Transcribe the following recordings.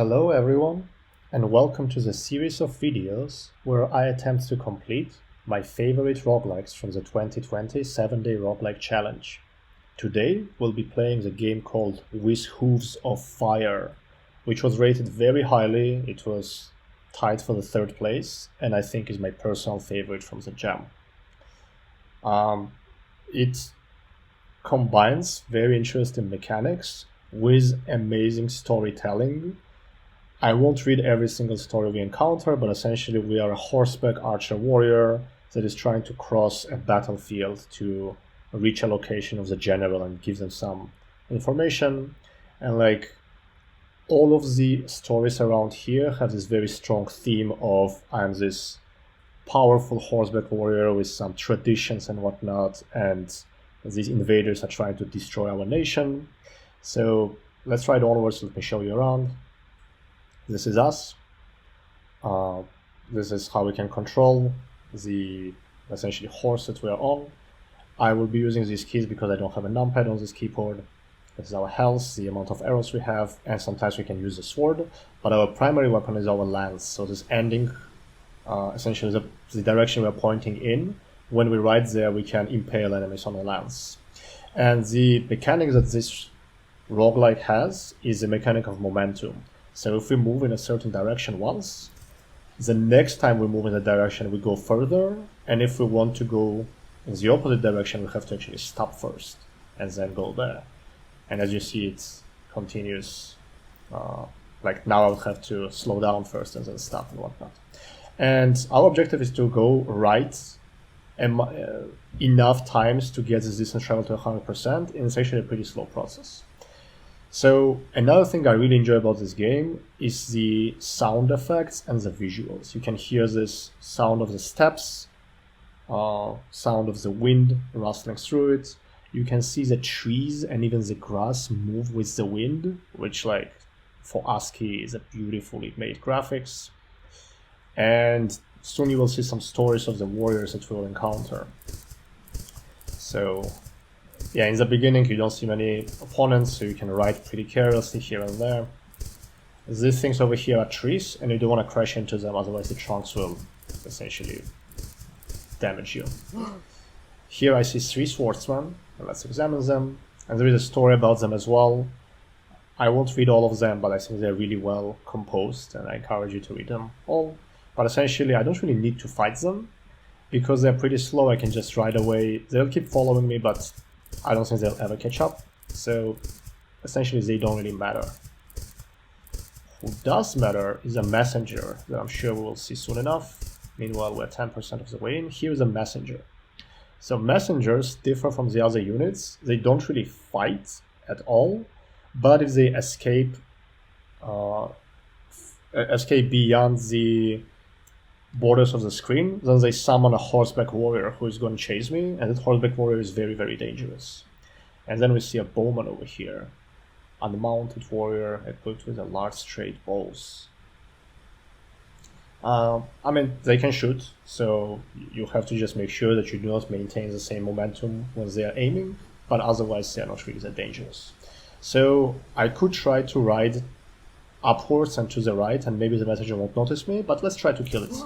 Hello everyone, and welcome to the series of videos where I attempt to complete my favorite roguelikes from the 2020 7-day roguelike challenge. Today we'll be playing the game called Hooves of Fire, which was rated very highly. It was tied for the third place, and I think is my personal favorite from the jam. It combines very interesting mechanics with amazing storytelling. I won't read every single story we encounter, but essentially we are a horseback archer warrior that is trying to cross a battlefield to reach a location of the general and give them some information. And like all of the stories around here have this very strong theme of I'm this powerful horseback warrior with some traditions and whatnot, and these invaders are trying to destroy our nation. So let's ride onwards. Let me show you around. This is us. This is how we can control the essentially horse that we are on. I will be using these keys because I don't have a numpad on this keyboard. This is our health, the amount of arrows we have, and sometimes we can use the sword, but our primary weapon is our lance. So this ending, essentially the direction we are pointing in. When we ride there, we can impale enemies on the lance. And the mechanic that this roguelike has is the mechanic of momentum. So if we move in a certain direction once, the next time we move in the direction we go further, and if we want to go in the opposite direction we have to actually stop first and then go there. And as you see, it continues, like now I would have to slow down first and then stop and whatnot. And our objective is to go right enough times to get this distance travel to 100%, and it's actually a pretty slow process. So another thing I really enjoy about this game is the sound effects and the visuals. You can hear this sound of the steps, sound of the wind rustling through it. You can see the trees and even the grass move with the wind, which like for ASCII is a beautifully made graphics. And soon you will see some stories of the warriors that we will encounter. So yeah, in the beginning you don't see many opponents, so you can ride pretty carelessly here and there. These things over here are trees, and you don't want to crash into them, otherwise the trunks will essentially damage you. Here I see 3 swordsmen, and let's examine them. And there is a story about them as well. I won't read all of them, but I think they're really well composed, and I encourage you to read them all. But essentially I don't really need to fight them, because they're pretty slow. I can just ride away. They'll keep following me, but I don't think they'll ever catch up, so essentially they don't really matter. Who does matter is a messenger that I'm sure we will see soon enough. Meanwhile, we're 10% of the way in. Here's a messenger. So messengers differ from the other units. They don't really fight at all, but if they escape beyond the borders of the screen, then they summon a horseback warrior who is going to chase me, and that horseback warrior is very, very dangerous. And then we see a bowman over here, unmounted warrior equipped with a large straight bows. I mean, they can shoot, so you have to just make sure that you do not maintain the same momentum when they are aiming, but otherwise they are not really that dangerous. So I could try to ride upwards and to the right, and maybe the messenger won't notice me, but let's try to kill it.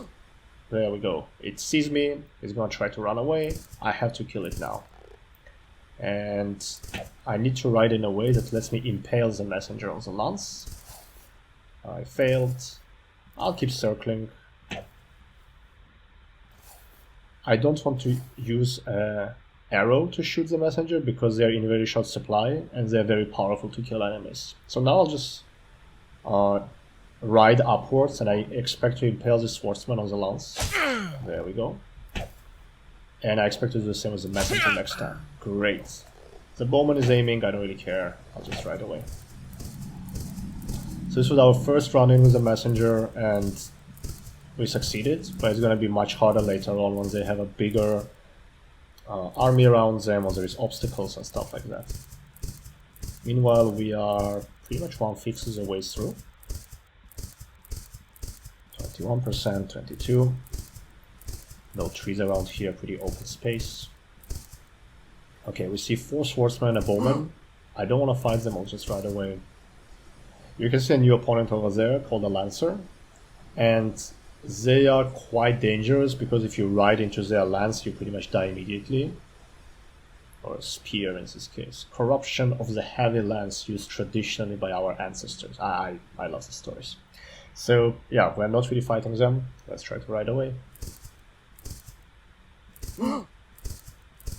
There we go. It sees me, it's gonna try to run away. I have to kill it now. And I need to ride in a way that lets me impale the messenger on the lance. I failed. I'll keep circling. I don't want to use an arrow to shoot the messenger because they're in very short supply and they're very powerful to kill enemies. So now I'll just ride upwards, and I expect to impale the swordsman on the lance. There we go. And I expect to do the same as the messenger next time. Great. The bowman is aiming, I don't really care. I'll just ride away. So this was our first run in with the messenger, and we succeeded, but it's going to be much harder later on when they have a bigger army around them, or there is obstacles and stuff like that. Meanwhile, we are pretty much 1/5 of the way through. 21%, 22. No trees around here, pretty open space. Okay, we see 4 swordsmen and a bowman. I don't want to fight them, I'll just ride away. You can see a new opponent over there called a Lancer, and they are quite dangerous because if you ride into their lance, you pretty much die immediately. Or a spear in this case. Corruption of the heavy lance used traditionally by our ancestors. I love the stories. So yeah, we're not really fighting them. Let's try to ride away.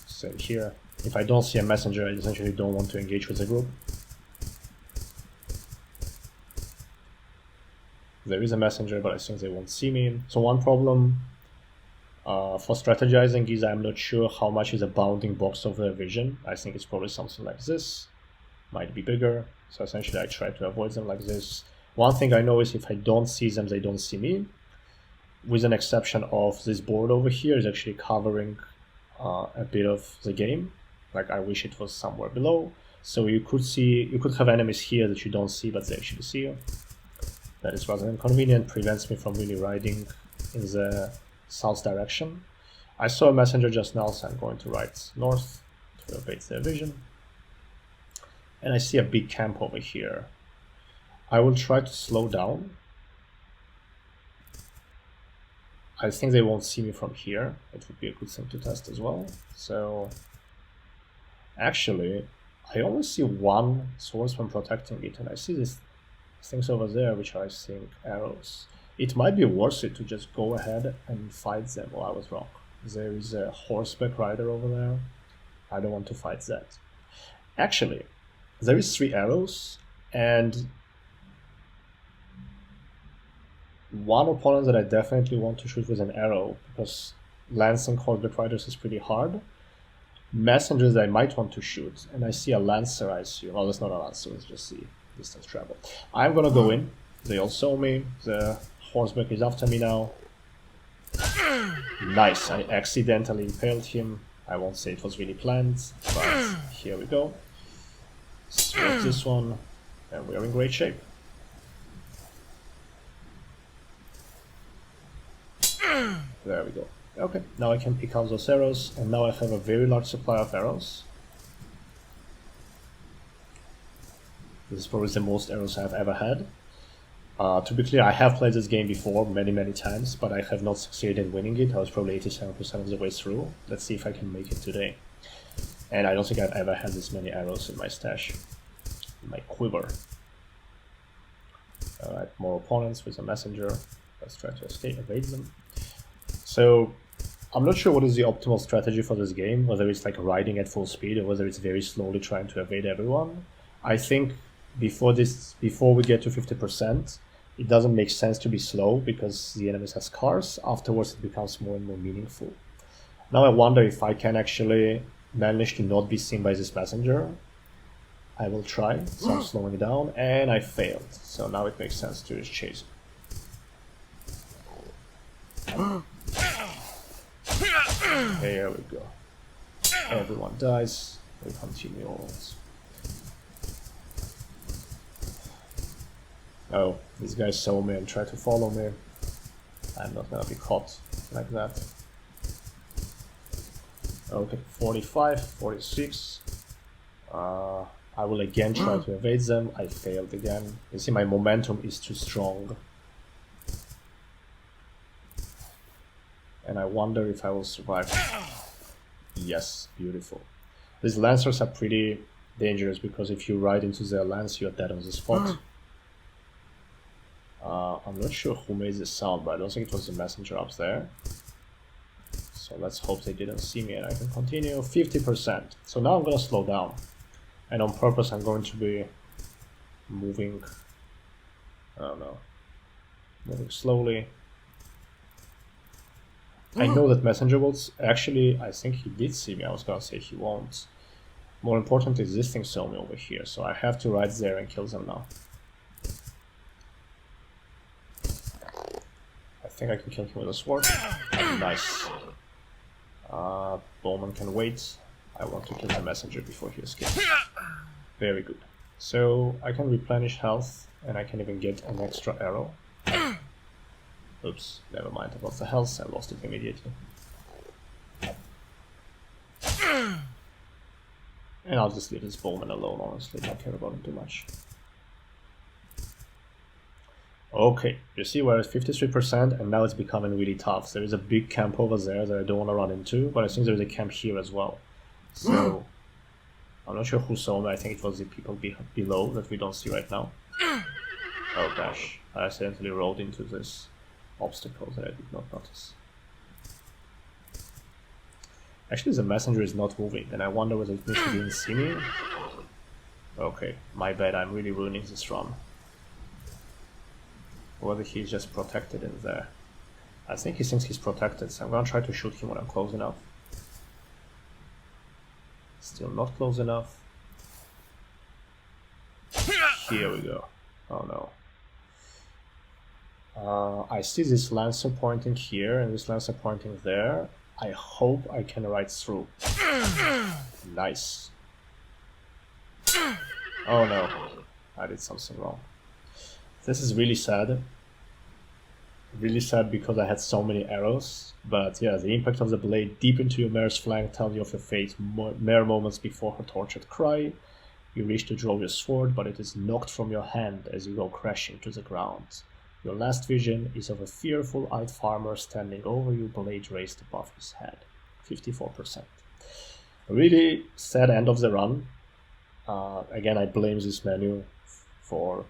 Same here. If I don't see a messenger, I essentially don't want to engage with the group. There is a messenger, but I think they won't see me. So one problem for strategizing is I'm not sure how much is a bounding box of their vision. I think it's probably something like this. Might be bigger. So essentially I try to avoid them like this. One thing I know is if I don't see them, they don't see me. With an exception of this board over here is actually covering a bit of the game. Like I wish it was somewhere below. So you could have enemies here that you don't see, but they actually see you. That is rather inconvenient, prevents me from really riding in the south direction. I saw a messenger just now, so I'm going to ride north to evade their vision. And I see a big camp over here. I will try to slow down. I think they won't see me from here. It would be a good thing to test as well. So actually, I only see one swordsman protecting it, and I see these things over there, which are, I think, arrows. It might be worth it to just go ahead and fight them. Well, I was wrong. There is a horseback rider over there. I don't want to fight that. Actually, there is 3 arrows, and one opponent that I definitely want to shoot with an arrow, because lancing horseback riders is pretty hard. Messengers I might want to shoot, and I see a lancer, I assume. Well, that's not a lancer, it's just the distance travel. I'm gonna go in. They all saw me. The horseback is after me now. Nice, I accidentally impaled him. I won't say it was really planned, but here we go. Switch this one, and we are in great shape. There we go. Okay, now I can pick out those arrows, and now I have a very large supply of arrows. This is probably the most arrows I've ever had. To be clear, I have played this game before many times, but I have not succeeded in winning it. I was probably 87% of the way through. Let's see if I can make it today. And I don't think I've ever had this many arrows in my stash, in my quiver. Alright, more opponents with a messenger. Let's try to evade them. So, I'm not sure what is the optimal strategy for this game, whether it's like riding at full speed or whether it's very slowly trying to evade everyone. I think before we get to 50%, it doesn't make sense to be slow because the enemies have cars. Afterwards it becomes more and more meaningful. Now I wonder if I can actually manage to not be seen by this messenger. I will try, so I'm slowing down, and I failed. So now it makes sense to just chase him. There we go. Everyone dies. We continue on. Oh, these guys saw me and tried to follow me. I'm not gonna be caught like that. Okay, 45, 46. I will again try to evade them. I failed again. You see, my momentum is too strong. And I wonder if I will survive. Yes, beautiful. These lancers are pretty dangerous because if you ride into their lance, you're dead on the spot. I'm not sure who made this sound, but I don't think it was the messenger up there. So let's hope they didn't see me and I can continue. 50%. So now I'm gonna slow down. And on purpose I'm going to be moving, I don't know, moving slowly. I know that messenger will actually, I think he did see me. I was gonna say he won't. More important is this thing saw me over here, so I have to ride there and kill them now. I think I can kill him with a sword. Nice. Bowman can wait. I want to kill the messenger before he escapes. Very good. So I can replenish health and I can even get an extra arrow. Oops, never mind about the health, I lost it immediately. And I'll just leave this bowman alone, honestly, I don't care about him too much. Okay, you see we're at 53% and now it's becoming really tough. There is a big camp over there that I don't want to run into, but I think there's a camp here as well. So I'm not sure who saw me. I think it was the people below that we don't see right now. Oh gosh, I accidentally rolled into this obstacle that I did not notice. Actually, the messenger is not moving, and I wonder whether it means he didn't see me. Okay, my bad, I'm really ruining this run. Whether he's just protected in there. I think he thinks he's protected, so I'm gonna try to shoot him when I'm close enough. Still not close enough. Here we go. Oh no. I see this lancer pointing here and this lancer pointing there. I hope I can ride through. Nice. Oh no, I did something wrong. This is really sad. Really sad because I had so many arrows. But yeah, the impact of the blade deep into your mare's flank tells you of your fate mere moments before her tortured cry. You reach to draw your sword, but it is knocked from your hand as you go crashing to the ground. Your last vision is of a fearful-eyed farmer standing over you, blade raised above his head. 54%. A really sad end of the run. Again, I blame this menu for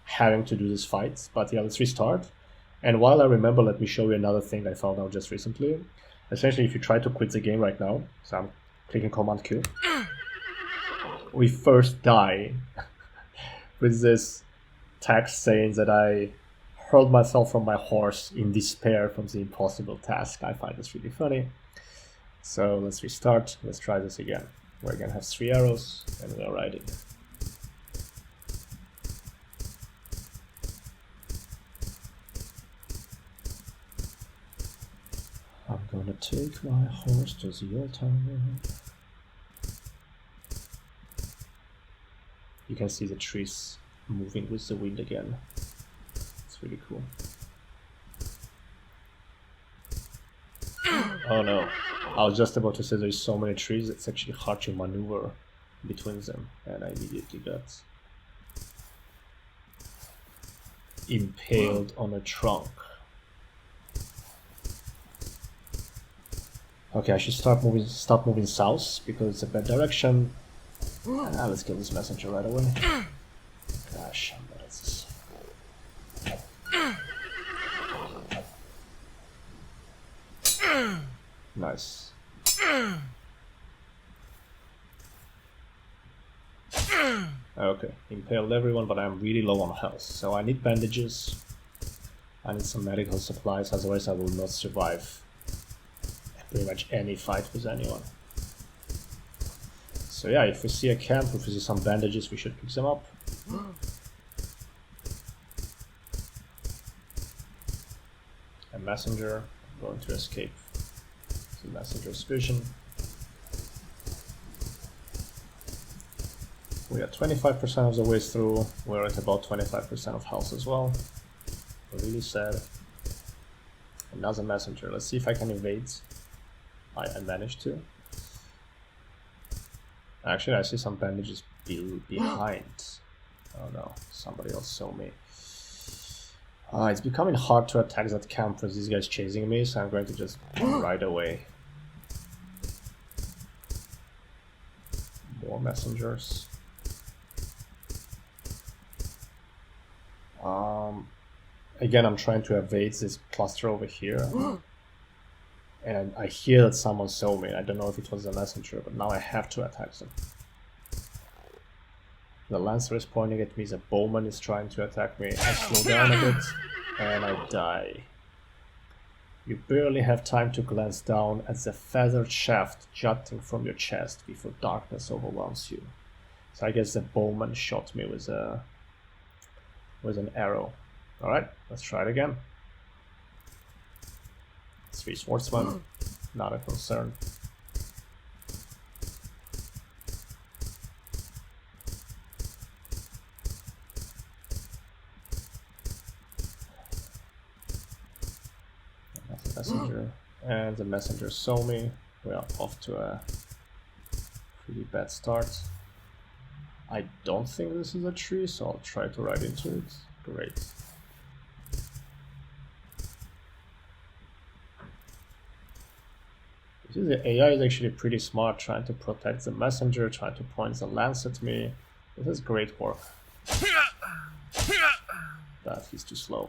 having to do this fight, but yeah, let's restart. And while I remember, let me show you another thing I found out just recently. Essentially, if you try to quit the game right now, so I'm clicking Command Q, we first die with this text saying that I hurled myself from my horse in despair from the impossible task. I find this really funny. So let's restart. Let's try this again. We're gonna have 3 arrows and we're riding. I'm gonna take my horse to the altar. You can see the trees moving with the wind again. It's really cool. Oh no, I was just about to say there's so many trees, it's actually hard to maneuver between them, and I immediately got impaled on a trunk. Okay, I should start moving south because it's a bad direction. Now let's kill this messenger right away. Gosh, I'm bad at this. Nice. Okay, impaled everyone, but I'm really low on health, so I need bandages. I need some medical supplies, otherwise I will not survive pretty much any fight with anyone. So yeah, if we see a camp, if we see some bandages, we should pick them up. A messenger, I'm going to escape the messenger's vision. We are 25% of the way through, we're at about 25% of health as well. Really sad. Another messenger, let's see if I can evade. I managed to. Actually, I see some bandages behind. Oh no, somebody else saw me. It's becoming hard to attack that camp with these guys chasing me, so I'm going to just ride away. More messengers. Again, I'm trying to evade this cluster over here. And I hear that someone saw me. I don't know if it was the messenger, but now I have to attack them. The lancer is pointing at me, the bowman is trying to attack me. I slow down a bit, and I die. You barely have time to glance down at the feathered shaft jutting from your chest before darkness overwhelms you. So I guess the bowman shot me with an arrow. Alright, let's try it again. 3 swordsmen, not a concern. That's the messenger, and the messenger saw me. We are off to a pretty bad start. I don't think this is a tree, so I'll try to ride into it. Great. The AI is actually pretty smart, trying to protect the messenger, trying to point the lance at me. This is great work. But he's too slow.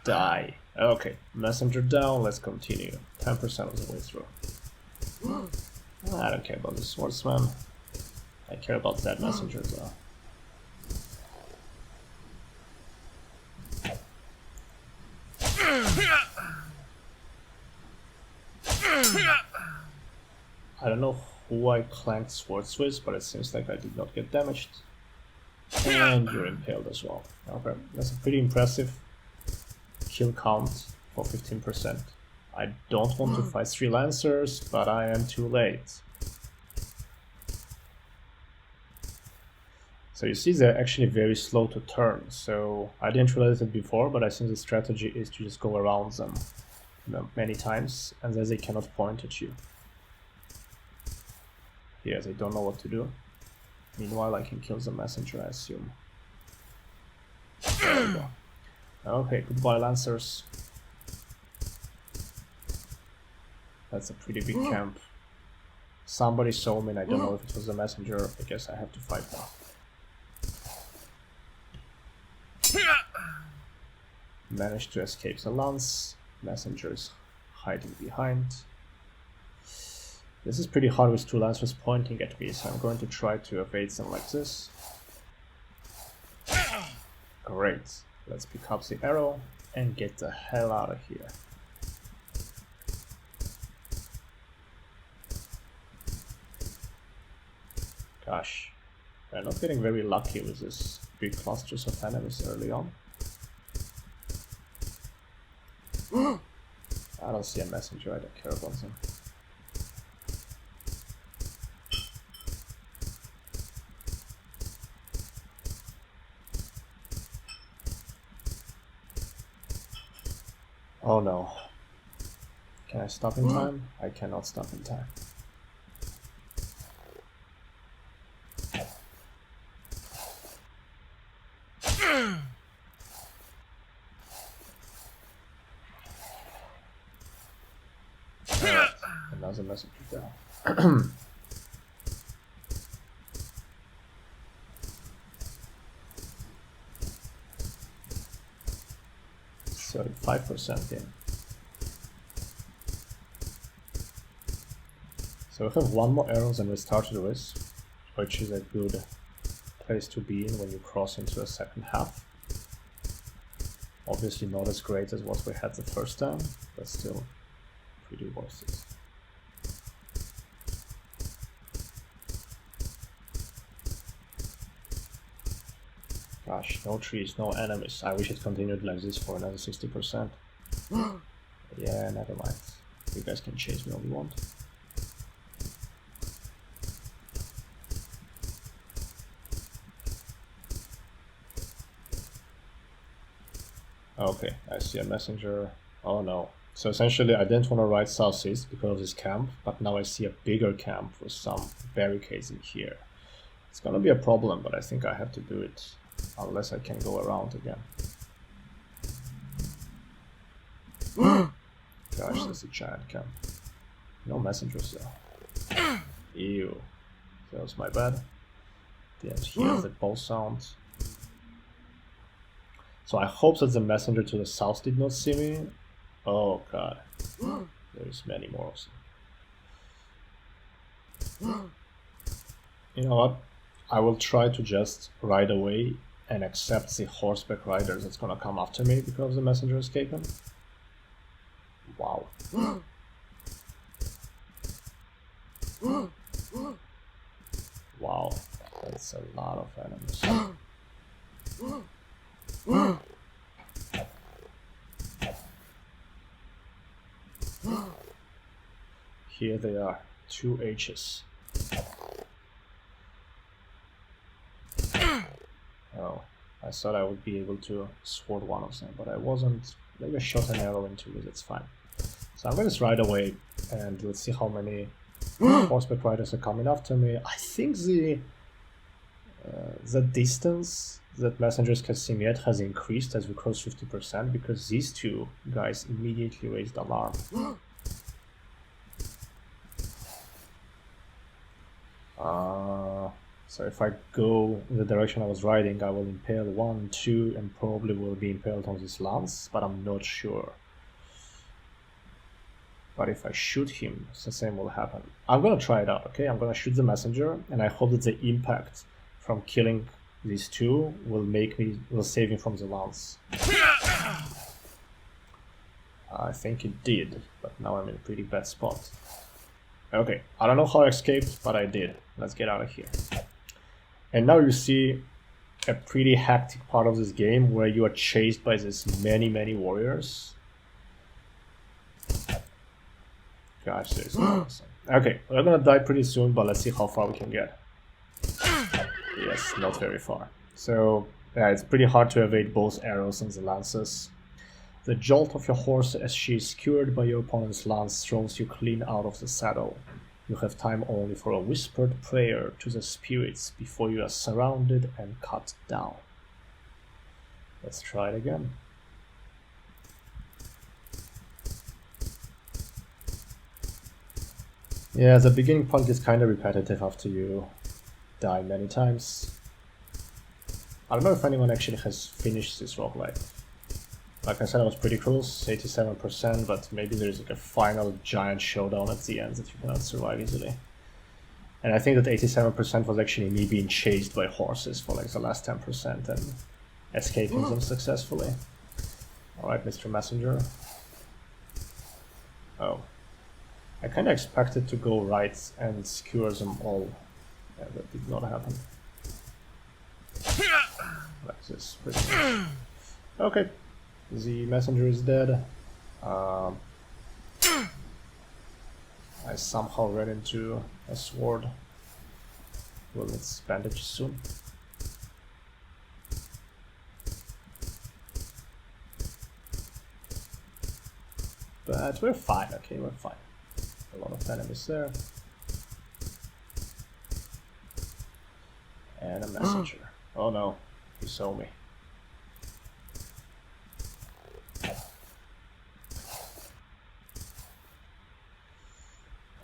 Die. Okay, messenger down, let's continue. 10% of the way through. I don't care about the swordsman. I care about that messenger though. I don't know who I clanked swords with, but it seems like I did not get damaged. And you're impaled as well. Okay, that's a pretty impressive kill count for 15%. I don't want to fight 3 lancers, but I am too late. So you see they're actually very slow to turn, so I didn't realize it before, but I think the strategy is to just go around them many times, and then they cannot point at you. Yeah, they don't know what to do. Meanwhile, I can kill the messenger, I assume. There we go. Okay, goodbye lancers. That's a pretty big camp. Somebody saw me and I don't know if it was the messenger. I guess I have to fight now. Managed to escape the lance. Messenger is hiding behind. This is pretty hard with 2 lancers pointing at me, so I'm going to try to evade them like this. Great. Let's pick up the arrow and get the hell out of here. Gosh, we're not getting very lucky with this big clusters of enemies early on. I don't see a messenger, I don't care about them. Oh no. Can I stop in time? I cannot stop in time. Alright, another messenger down. 35% in. So we have 1 more arrow than we started with, which is a good place to be in when you cross into a second half. Obviously not as great as what we had the first time, but still pretty worth it. Gosh, no trees, no enemies. I wish it continued like this for another 60%. Yeah, never mind. You guys can chase me all you want. Okay, I see a messenger. Oh no. So essentially I didn't want to ride southeast because of this camp, but now I see a bigger camp with some barricades in here. It's gonna be a problem, but I think I have to do it. Unless I can go around again. Gosh, that's a giant camp. No messengers though. Ew. That was my bad. Didn't hear the bow sound. So I hope that the messenger to the south did not see me. Oh god. There's many more of them. You know what? I will try to just ride away and accept the horseback riders that's gonna come after me because the messenger escaping. Wow. Wow, that's a lot of enemies. Here they are, 2 H's. Oh, I thought I would be able to sword one of them, but I wasn't. Maybe I shot an arrow into it, it's fine. So I'm going to ride away and let's see how many horseback riders are coming after me. I think the distance that messengers can see me at has increased as we cross 50% because these 2 guys immediately raised alarm. So if I go in the direction I was riding, I will impale 1, 2, and probably will be impaled on this lance, but I'm not sure. But if I shoot him, the same will happen. I'm gonna try it out, okay? I'm gonna shoot the messenger, and I hope that the impact from killing these two will save him from the lance. I think it did, but now I'm in a pretty bad spot. Okay, I don't know how I escaped, but I did. Let's get out of here. And now you see a pretty hectic part of this game where you are chased by these many warriors. Gosh, seriously. Okay, we're gonna die pretty soon, but let's see how far we can get. Yes, not very far. So, yeah, it's pretty hard to evade both arrows and the lances. The jolt of your horse as she is skewered by your opponent's lance throws you clean out of the saddle. You have time only for a whispered prayer to the spirits before you are surrounded and cut down. Let's try it again. Yeah, the beginning part gets kind of repetitive after you die many times. I don't know if anyone actually has finished this roguelike. Like I said, I was pretty close, 87%, but maybe there's like a final giant showdown at the end that you cannot survive easily. And I think that 87% was actually me being chased by horses for like the last 10% and escaping them successfully. Alright, Mr. Messenger. Oh. I kinda expected to go right and skewer them all. Yeah, that did not happen. Like this, pretty much. Okay. The messenger is dead. I somehow ran into a sword. Well, it's bandaged soon. But we're fine, okay, we're fine. A lot of enemies there. And a messenger. Oh no, he saw me.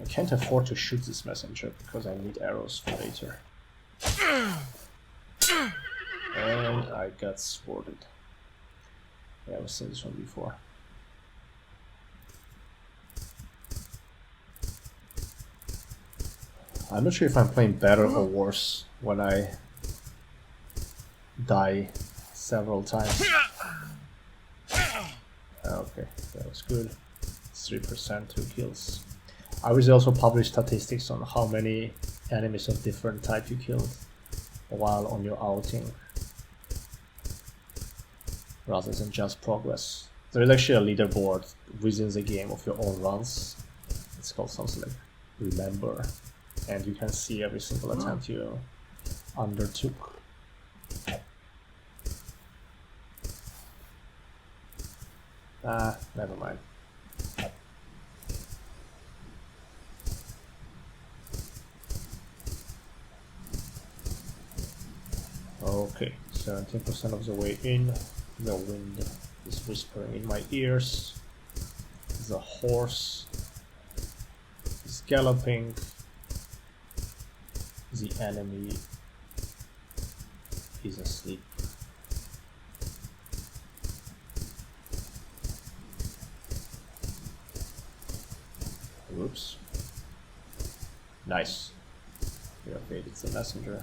I can't afford to shoot this messenger because I need arrows for later. And I got sworded. Yeah, I've seen this one before. I'm not sure if I'm playing better or worse when I die several times. Okay, that was good. 3%, 2 kills. I will also publish statistics on how many enemies of different type you killed while on your outing, rather than just progress. There is actually a leaderboard within the game of your own runs. It's called something like Remember, and you can see every single attempt you undertook. Never mind. Okay, 17% of the way in. The wind is whispering in my ears. The horse is galloping. The enemy is asleep. Whoops. Nice. We evaded the messenger.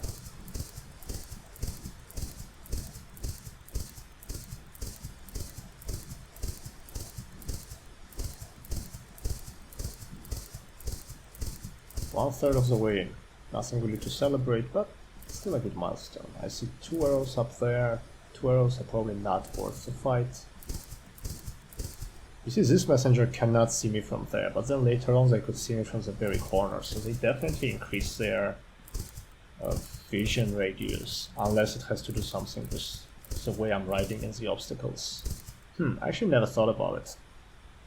One-third of the way in. Nothing really to celebrate, but still a good milestone. I see 2 arrows up there. 2 arrows are probably not worth the fight. You see, this messenger cannot see me from there, but then later on they could see me from the very corner, so they definitely increase their vision radius, unless it has to do something with the way I'm riding in the obstacles. I actually never thought about it.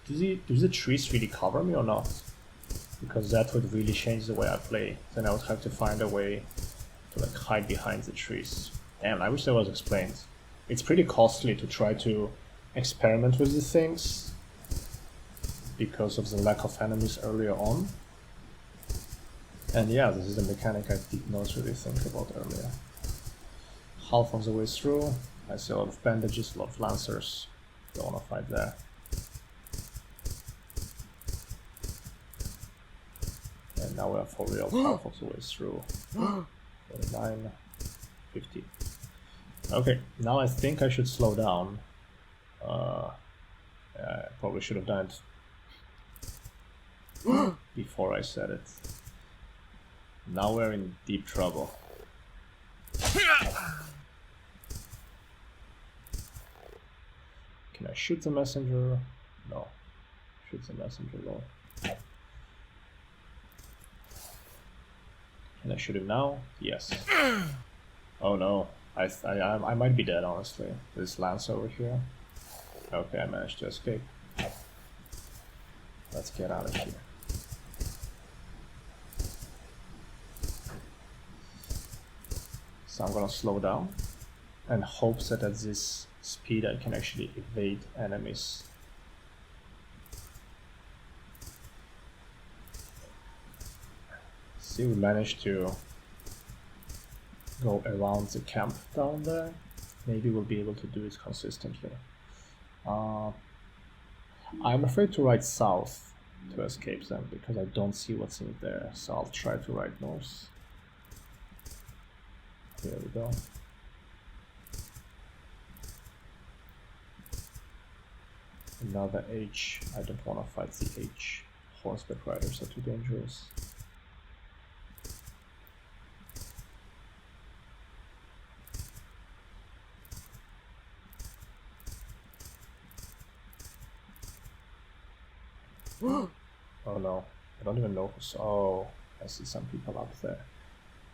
Do the trees really cover me or not? Because that would really change the way I play. Then I would have to find a way to like hide behind the trees. Damn, I wish that was explained. It's pretty costly to try to experiment with these things because of the lack of enemies earlier on. And yeah, this is a mechanic I did not really think about earlier. Half of the way through, I see a lot of bandages, a lot of lancers. Don't want to fight there. And now we are for real half of the way through. 49, 50. Okay, now I think I should slow down. I probably should have done it before I said it. Now we're in deep trouble. Can I shoot the messenger? No. Shoot the messenger, no. Can I shoot him now? Yes. Oh no. I might be dead, honestly. This lance over here. Okay, I managed to escape. Let's get out of here. So I'm gonna slow down and hope that at this speed I can actually evade enemies. See, we managed to go around the camp down there. Maybe we'll be able to do it consistently. I'm afraid to ride south to escape them because I don't see what's in there, so I'll try to ride north. Here we go. Another H. I don't want to fight the H. Horseback riders are too dangerous. Oh no, I don't even know who's... Oh, I see some people up there.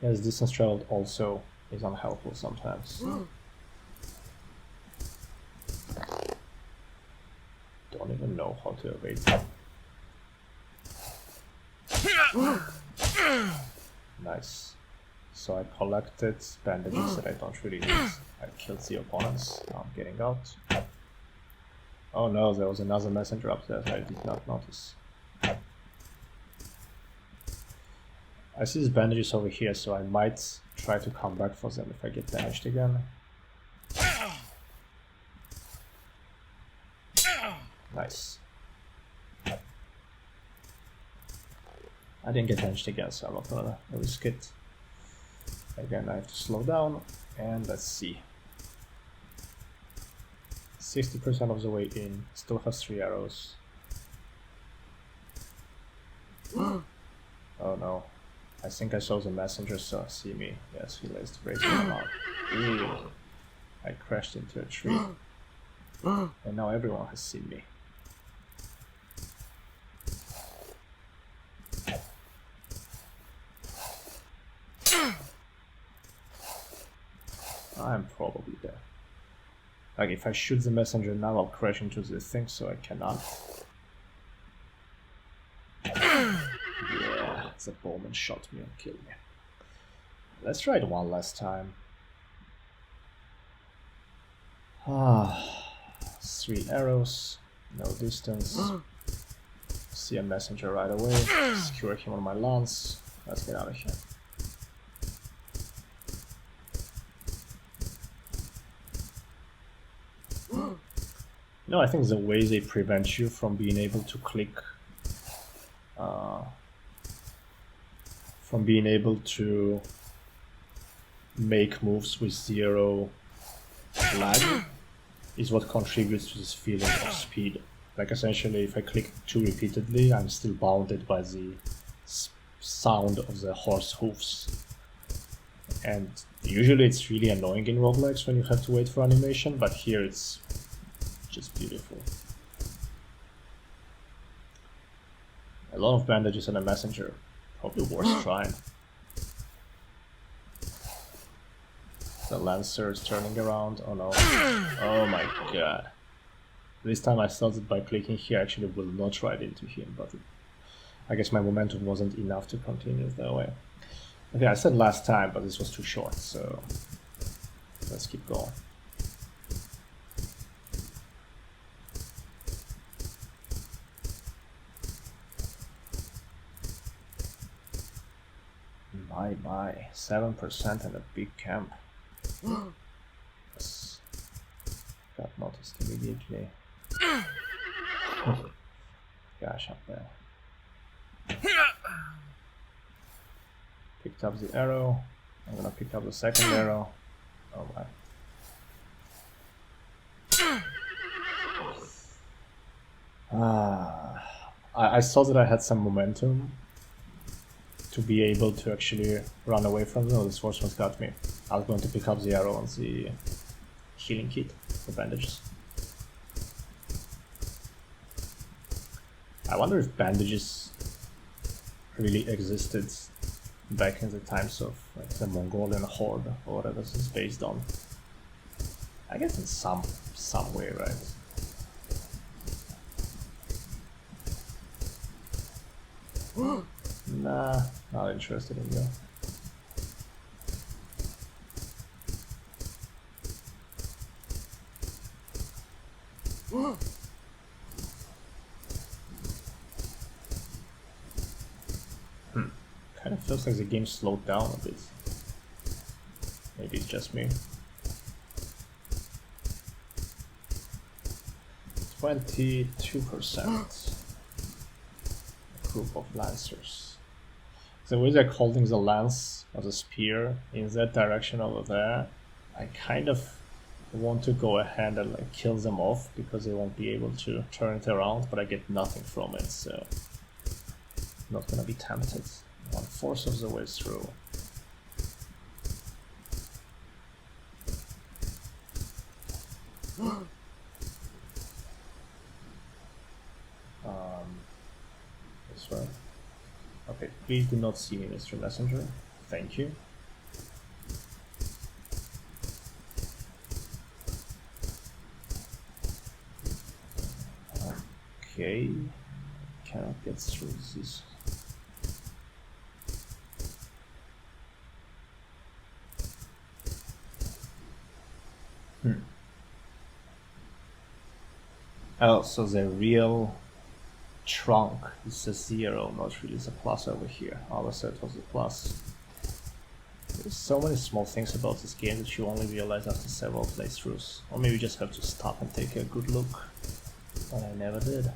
Yes, distance traveled also is unhelpful sometimes. Don't even know how to evade them. Nice. So I collected bandages that I don't really need. I killed the opponents. Now I'm getting out. Oh no, there was another messenger up there that I did not notice. I see these bandages over here, so I might try to come back for them if I get damaged again. Nice. I didn't get damaged again, so I'm not gonna risk it. Again, I have to slow down, and let's see. 60% of the way in, still has 3 arrows. Oh no. I think I saw the messenger see me. Yes, he raised him up. Ew. I crashed into a tree. And now everyone has seen me. I'm probably dead. Like, if I shoot the messenger now, I'll crash into this thing, so I cannot. Yeah, the bowman shot me and killed me. Let's try it one last time. 3 arrows, no distance. See a messenger right away. Skewer him on my lance. Let's get out of here. No, I think the way they prevent you from being able to click, from being able to make moves with 0 lag is what contributes to this feeling of speed. Like, essentially, if I click too repeatedly, I'm still bounded by the sound of the horse hooves. And usually it's really annoying in roguelikes when you have to wait for animation, but here it's just beautiful. A lot of bandages and a messenger. Probably worth trying. The lancer is turning around. Oh no. Oh my god. This time I thought that by clicking here I actually will not ride into him, but I guess my momentum wasn't enough to continue that way. Okay, I said last time, but this was too short, so let's keep going. My, 7% and a big camp. Yes. Got noticed immediately. Gosh, up there. Picked up the arrow. I'm gonna pick up the second arrow. Oh my. I saw that I had some momentum to be able to actually run away from them. Oh, this horseman's got me. I was going to pick up the arrow and the healing kit, the bandages. I wonder if bandages really existed back in the times of like the Mongolian horde or whatever this is based on. I guess in some way, right? Nah, not interested in you. Kind of feels like the game slowed down a bit. Maybe it's just me. 22%. Group of lancers. The way they're holding the lance or the spear in that direction over there, I kind of want to go ahead and like kill them off because they won't be able to turn it around, but I get nothing from it, so I'm not gonna be tempted. 1/4 of the way through. This way. Okay, please do not see me, Mr. Messenger. Thank you. Okay, cannot get through this. Oh, so the real trunk is a 0, not really the plus over here. I always said it was a plus. There's so many small things about this game that you only realize after several playthroughs. Or maybe you just have to stop and take a good look. But I never did.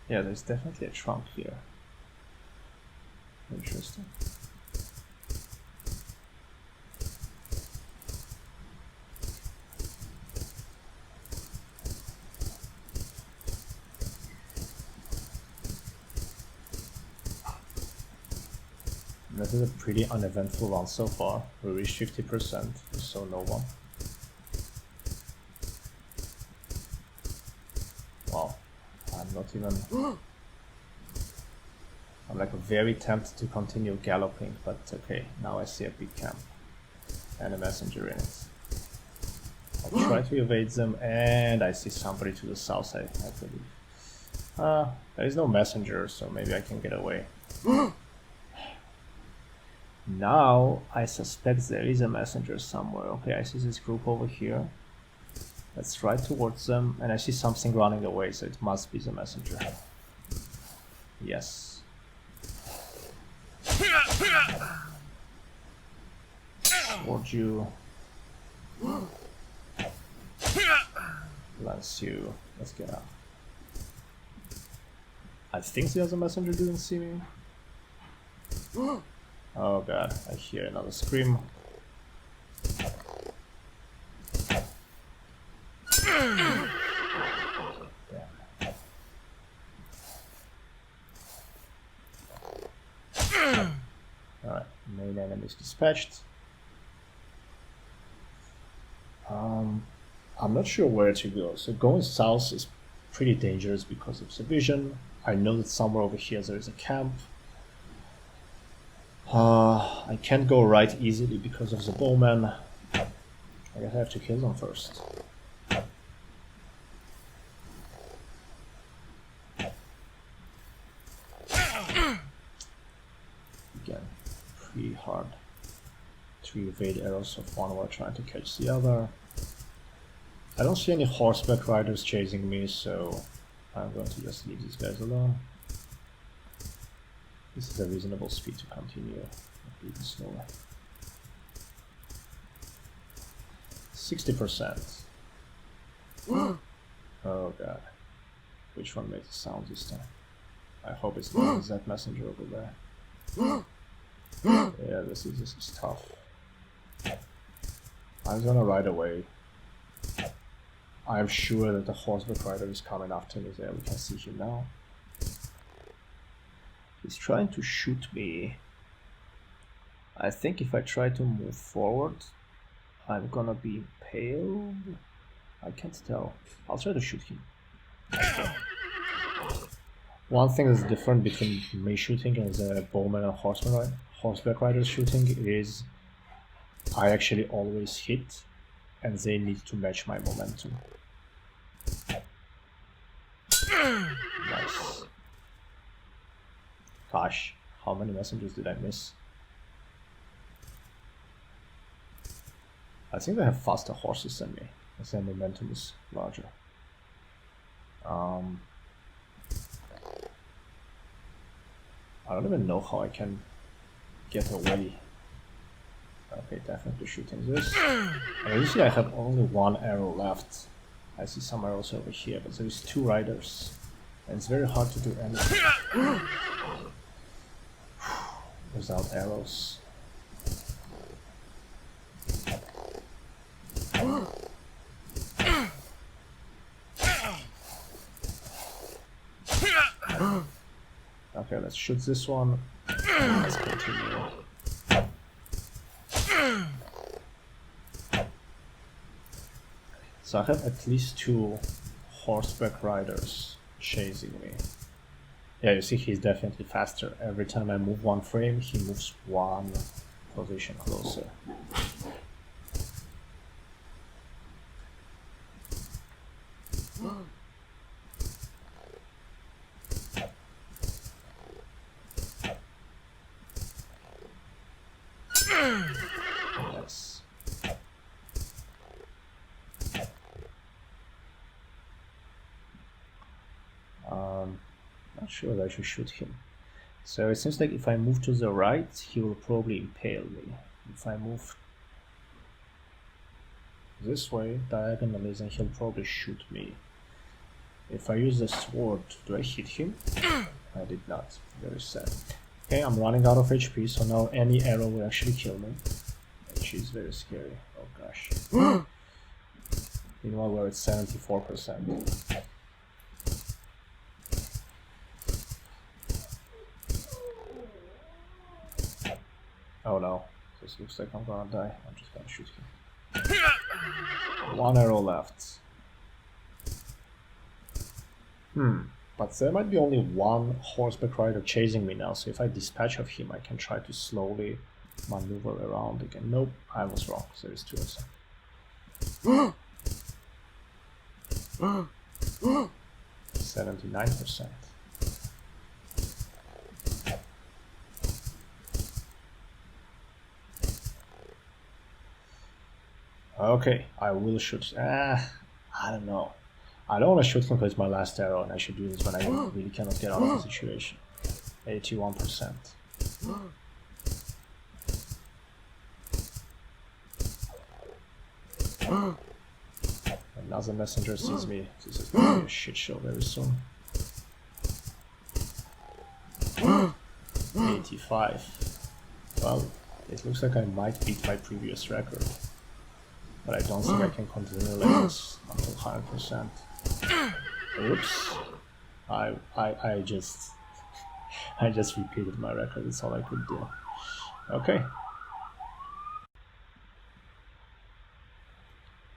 Yeah, there's definitely a trunk here. Interesting. This is a pretty uneventful one so far. We reached 50%, we saw no one. Wow, I'm not even... I'm like very tempted to continue galloping, but okay, now I see a big camp and a messenger in it. I'll try to evade them, and I see somebody to the south, I believe. There is no messenger, so maybe I can get away. Now I suspect there is a messenger somewhere. Okay, I see this group over here. Let's ride towards them, and I see something running away, so it must be the messenger. Yes. Towards you. Lance you. Let's get out. I think the other messenger didn't see me. Oh god, I hear another scream. Alright, main enemies dispatched. I'm not sure where to go, so going south is pretty dangerous because of the vision. I know that somewhere over here there is a camp. I can't go right easily because of the bowman. I guess I have to kill them first. Again, pretty hard to evade arrows of one while trying to catch the other. I don't see any horseback riders chasing me, so I'm going to just leave these guys alone. This is a reasonable speed to continue, even slower. 60%. Oh god. Which one made the sound this time? I hope it's not that messenger over there. Yeah, this is tough. I'm gonna ride away. I'm sure that the horseback rider is coming after me there. We can see him now. He's trying to shoot me. I think if I try to move forward, I'm gonna be impaled. I can't tell. I'll try to shoot him. Okay. One thing that's different between me shooting and the bowman and horseback riders shooting is I actually always hit, and they need to match my momentum. Nice. Gosh, how many messengers did I miss? I think they have faster horses than me, as their momentum is larger. I don't even know how I can get away. Okay, definitely shooting this. And you see I have only one arrow left. I see some arrows over here, but there's 2 riders. And it's very hard to do anything without arrows. Okay, let's shoot this one. And let's continue. So I have at least 2 horseback riders chasing me. Yeah, you see he's definitely faster. Every time I move 1 frame, he moves 1 position closer. Yes. Not sure that I should shoot him. So it seems like if I move to the right, he will probably impale me. If I move this way, diagonally, then he'll probably shoot me. If I use the sword, do I hit him? I did not. Very sad. Okay, I'm running out of HP, so now any arrow will actually kill me. Which is very scary. Oh gosh. Meanwhile, we're at 74%. Oh no, this looks like I'm gonna die. I'm just gonna shoot him. 1 arrow left. But there might be only 1 horseback rider chasing me now, so if I dispatch of him, I can try to slowly maneuver around again. Nope, I was wrong. There is 2 of them. 79%. Okay, I will shoot. I don't know. I don't want to shoot him because it's my last arrow, and I should do this when I really cannot get out of the situation. 81%. Another messenger sees me. This is going to be a shit show very soon. 85. Well, it looks like I might beat my previous record. But I don't think I can continue like this until 100%. Oops. I just repeated my record, that's all I could do. Okay.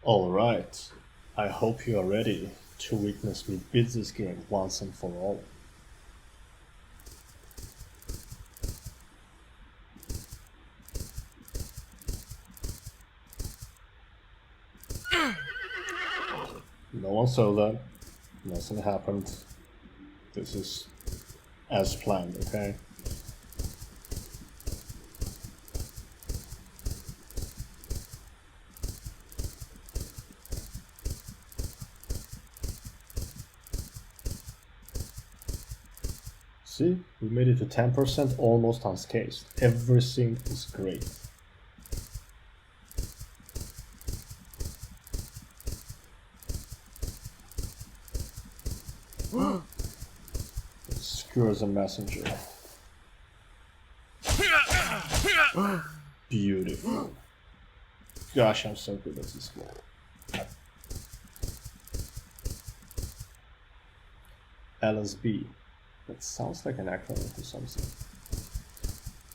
Alright. I hope you are ready to witness me beat this game once and for all. No one saw that. Nothing happened. This is as planned, okay? See, we made it to 10% almost unscathed. Everything is great. Secure the messenger. Beautiful. Gosh, I'm so good at this game. LSB. That sounds like an acronym for something.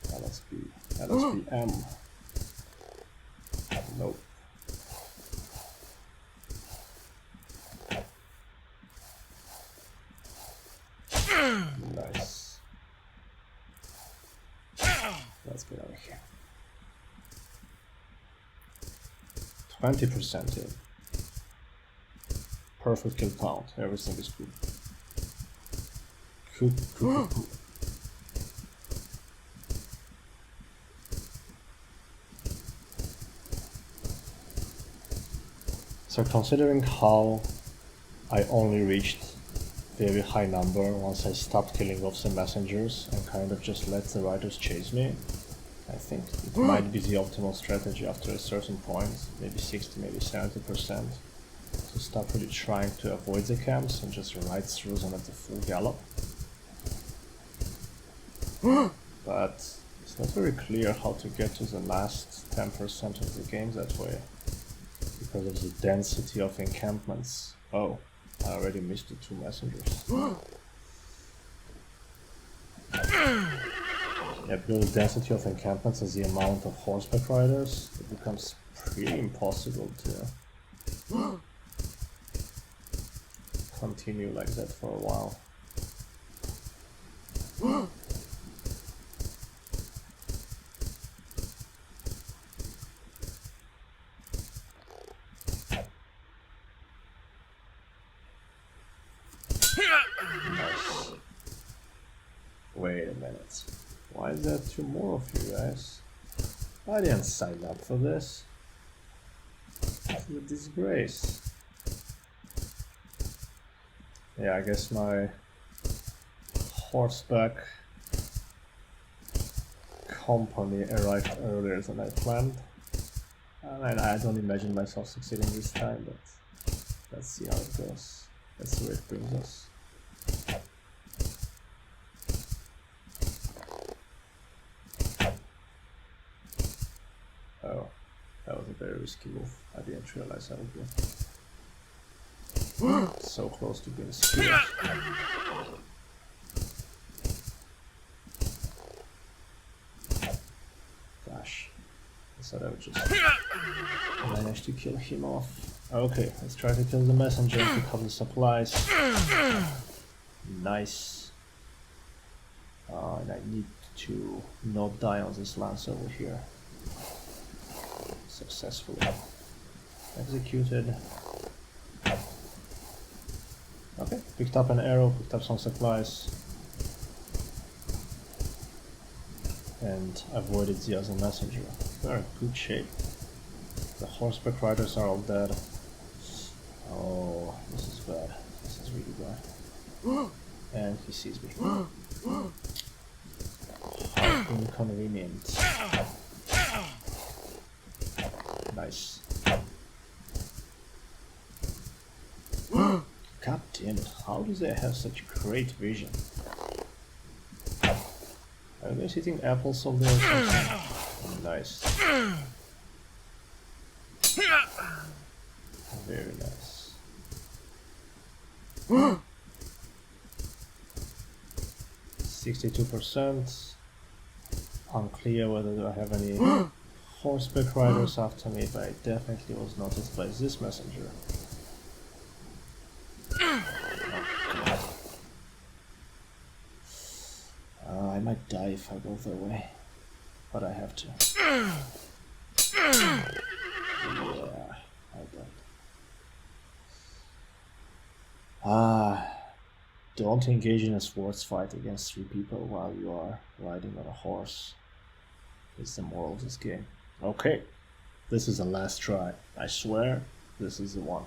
LSB. LSBM. Nope. Nice. Let's get out of here. 20% in. Perfect kill count. Everything is good. Cool. So considering how I only reached very high number once I stopped killing off the messengers and kind of just let the riders chase me, I think it might be the optimal strategy after a certain point, maybe 60, maybe 70%, to stop really trying to avoid the camps and just ride through them at the full gallop. But it's not very clear how to get to the last 10% of the game that way, because of the density of encampments. Oh, I already missed the 2 messengers. Yeah, because the density of encampments and the amount of horseback riders, it becomes pretty impossible to continue like that for a while. Nice. Wait a minute. Why is there 2 more of you guys? I didn't sign up for this. It's a disgrace. Yeah, I guess my horseback company arrived earlier than I planned. And I don't imagine myself succeeding this time, but let's see how it goes. Let's see where it brings us. Oh, that was a very risky move. I didn't realize I would be so close to being skewered. Gosh, I thought I would just manage to kill him off. Okay, let's try to kill the messenger and pick up the supplies. Nice. And I need to not die on this lance over here. Successfully executed. Okay, picked up an arrow, picked up some supplies, and avoided the other messenger. We're in good shape. The horseback riders are all dead. Oh, this is bad. This is really bad. And he sees me. How inconvenient. Nice. God damn it, how do they have such great vision? Are they eating apples over there or something? Nice. Very nice. 62%. Unclear whether I have any horseback riders after me, but I definitely was noticed by this messenger. I might die if I go their way, but I have to. Yeah, I died. Don't engage in a swords fight against 3 people while you are riding on a horse. It's the moral of this game. Okay, this is the last try. I swear, this is the one.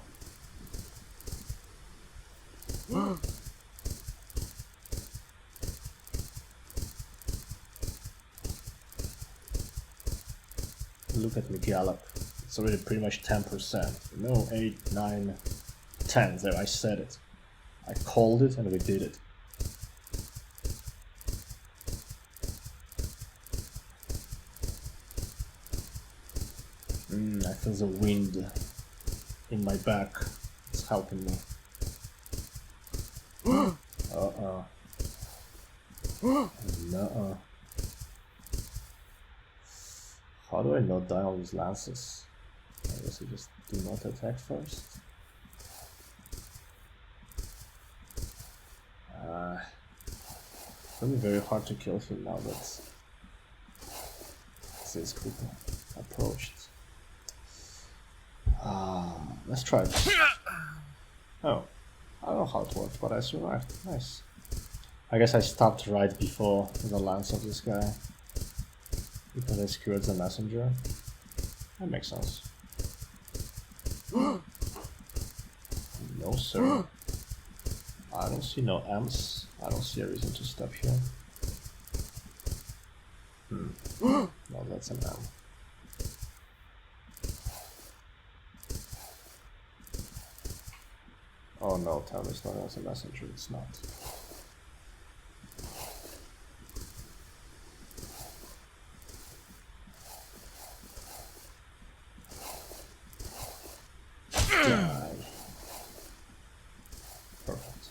Look at me gallop. It's already pretty much 10%. No, 8, 9, 10. There, I said it. I called it and we did it. I feel the wind in my back. It's helping me. Uh-uh. Nuh-uh. How do I not die on these lances? I guess I just do not attack first. It's gonna be very hard to kill him now that this group approached. Let's try this. Oh, I don't know how it worked, but I survived. Nice. I guess I stopped right before the lance of this guy because I secured the messenger. That makes sense. No, sir. I don't see no M's. I don't see a reason to stop here. No, that's an M. Oh no, tell me it's not as a messenger, it's not. Die. Perfect.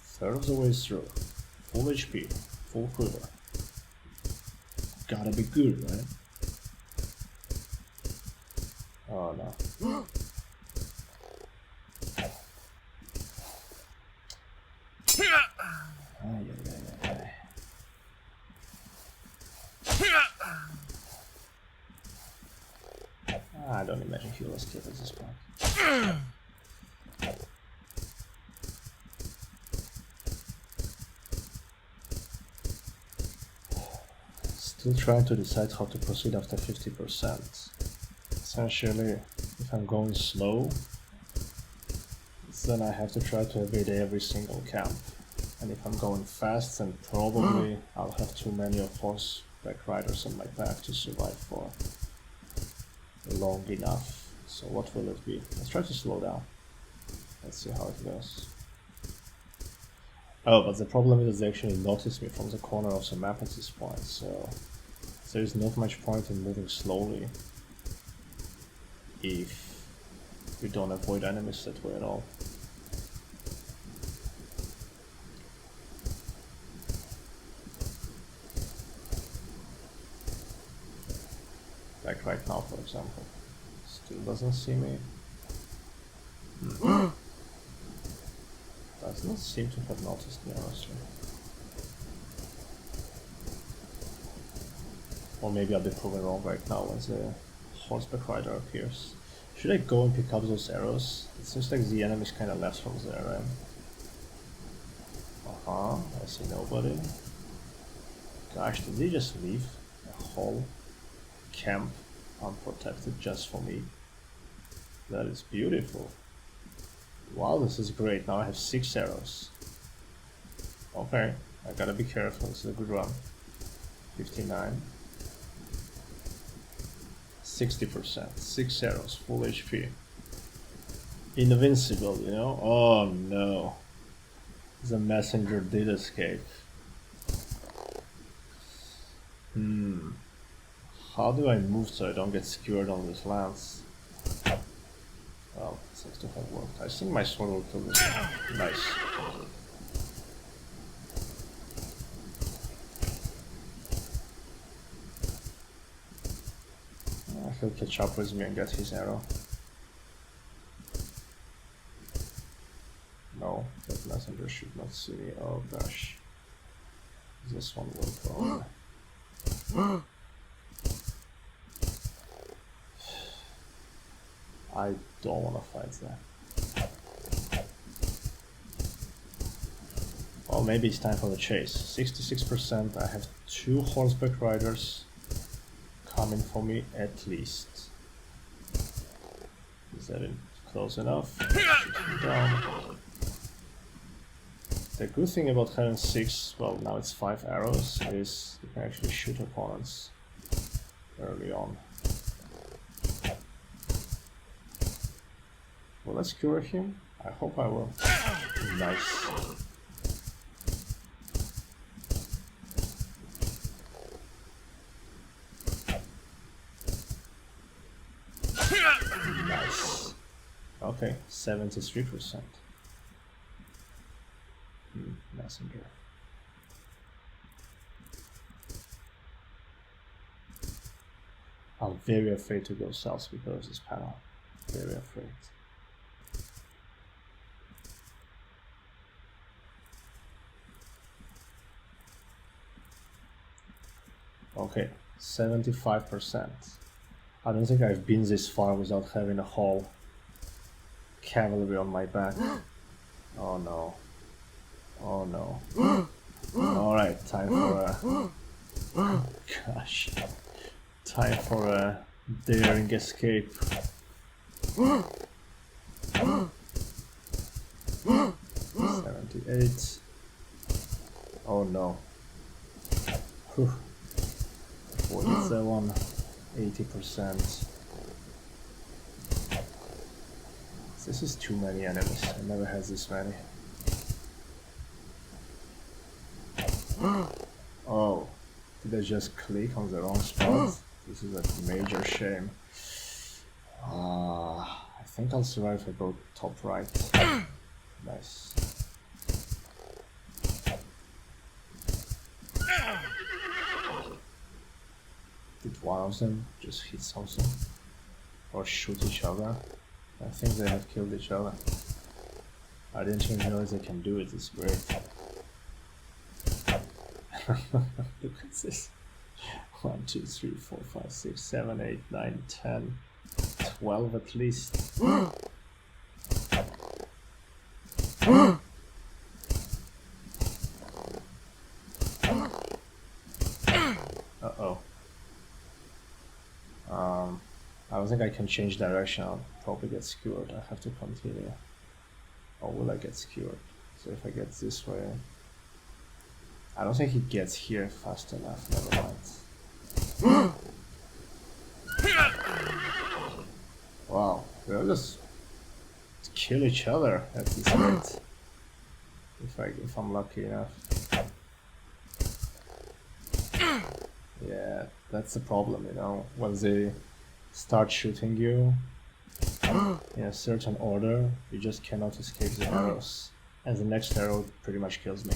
Third of the way through. Full HP, full quiver. Gotta be good, right? Oh no. I don't imagine he was killed at this point. Still trying to decide how to proceed after 50%. Essentially, if I'm going slow, then I have to try to evade every single camp. And if I'm going fast, then probably I'll have too many of horseback riders on my back to survive for long enough. So what will it be? Let's try to slow down. Let's see how it goes. Oh, but the problem is they actually notice me from the corner of the map at this point, so there is not much point in moving slowly if we don't avoid enemies that way at all. Like right now, for example. Still doesn't see me. Does not seem to have noticed me, honestly. Or maybe I'll be proven wrong right now when the horseback rider appears. Should I go and pick up those arrows? It seems like the enemy's kind of left from there, right? I see nobody. Gosh, did they just leave a whole camp unprotected just for me? That is beautiful. Wow, this is great. Now I have 6 arrows. Okay, I gotta be careful. This is a good run. 59. 60%. 6 arrows, full HP. Invincible, you know? Oh no. The messenger did escape. How do I move so I don't get skewered on this lance? Well, it seems to have worked. I think my sword will kill this one. Nice. He'll catch up with me and get his arrow. No, that messenger should not see me. Oh gosh. This one will go. I don't want to fight that. Well, maybe it's time for the chase. 66%. I have 2 horseback riders coming for me at least. Is that close enough? Down. The good thing about having 6, well, now it's 5 arrows, is you can actually shoot opponents early on. Will I skewer him? I hope I will. Nice. Nice. Okay, 73%. Messenger. I'm very afraid to go south because of this panel. Very afraid. Okay, 75%. I don't think I've been this far without having a whole cavalry on my back. Oh no. Oh no. Alright, time for a... Gosh. Time for a daring escape. 78. Oh no. Whew. 47. 80%. This is too many enemies. I never had this many. Oh, did I just click on the wrong spot? This is a major shame. I think I'll survive if I go top right. Nice. Did one of them just hit something? Or shoot each other? I think they have killed each other. I didn't even realize they can do it, it's great. Look at this. 1, 2, 3, 4, 5, 6, 7, 8, 9, 10, 12 at least. Uh-oh. I don't think I can change direction. I'll probably get skewered. I have to continue. Or will I get skewered? So if I get this way... I don't think he gets here fast enough. Never mind. Wow, they'll just kill each other at this rate. If I'm lucky enough. Yeah, that's the problem, you know, when they start shooting you in a certain order, you just cannot escape the arrows. And the next arrow pretty much kills me.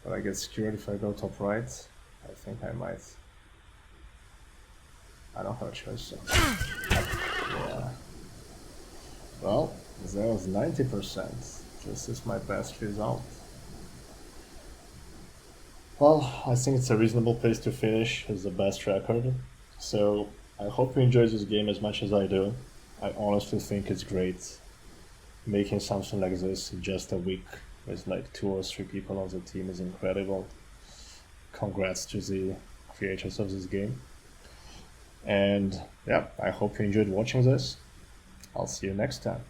But I get scared if I go top right. I think I might. I don't have a choice, so. Yeah. Well, that was 90%. This is my best result. Well, I think it's a reasonable place to finish. It's the best record. So I hope you enjoy this game as much as I do. I honestly think it's great. Making something like this in just a week with like 2 or 3 people on the team is incredible. Congrats to the creators of this game. And yeah, I hope you enjoyed watching this. I'll see you next time.